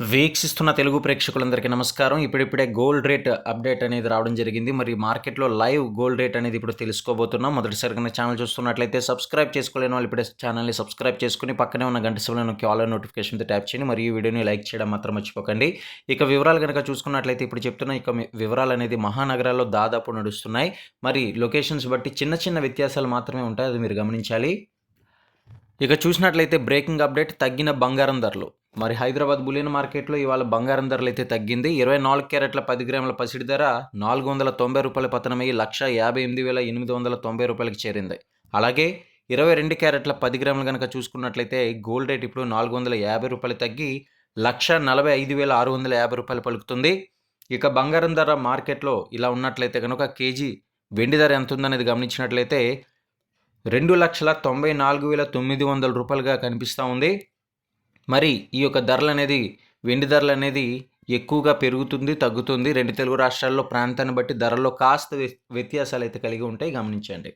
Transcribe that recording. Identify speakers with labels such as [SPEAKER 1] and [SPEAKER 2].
[SPEAKER 1] వీక్షిస్తున్న తెలుగు ప్రేక్షకులందరికీ నమస్కారం. ఇప్పుడిప్పుడే గోల్డ్ రేట్ అప్డేట్ అనేది రావడం జరిగింది. మరి మార్కెట్‌లో లైవ్ గోల్డ్ రేట్ అనేది ఇప్పుడు తెలుసుకోబోతున్నాం. మొదటిసారిగా నా ఛానల్ చూస్తున్నట్లయితే సబ్స్క్రైబ్ చేసుకోలేని వాళ్ళు ఇప్పుడే ఛానల్‌ని సబ్స్క్రైబ్ చేసుకొని పక్కనే ఉన్న గంట సింబల్‌ని నొక్కి ఆల్ నోటిఫికేషన్ మీద ట్యాప్ చేయండి. మరియు ఈ వీడియోని లైక్ చేయడం మాత్రం మర్చిపోకండి. ఇక వివరాలు గనక చూసుకున్నట్లయితే ఇప్పుడు చెప్తున్న వివరాలనేది మహానగరాల్లో దాదాపు నడుస్తున్నాయి. మరి లొకేషన్స్ బట్టి చిన్న చిన్న వ్యత్యాసాలు మాత్రమే ఉంటాయి. అది మీరు గమనించాలి. ఇక చూసినట్లయితే బ్రేకింగ్ అప్డేట్ తగ్గిన బంగారం ధరలు. మరి హైదరాబాద్ బులియన్ మార్కెట్లో ఇవాళ బంగారం ధరలు అయితే తగ్గింది. 24 క్యారెట్ల 10 గ్రాముల పసిడి ధర ₹490 పతనమయ్యి ₹158,890కి చేరింది. అలాగే 22 క్యారెట్ల 10 గ్రాములు కనుక చూసుకున్నట్లయితే గోల్డ్ రేట్ ఇప్పుడు ₹450 తగ్గి ₹145,650 పలుకుతుంది. ఇక బంగారం ధర మార్కెట్లో ఇలా ఉన్నట్లయితే కనుక కేజీ వెండి ధర ఎంత ఉందనేది గమనించినట్లయితే ₹2,94,900గా కనిపిస్తూ ఉంది. మరి ఈ యొక్క ధరలనేది వెండి ధరలనేది ఎక్కువగా పెరుగుతుంది, తగ్గుతుంది. రెండు తెలుగు రాష్ట్రాల్లో ప్రాంతాన్ని బట్టి ధరల్లో కాస్త వ్యత్యాసాలు అయితే కలిగి ఉంటాయి, గమనించండి.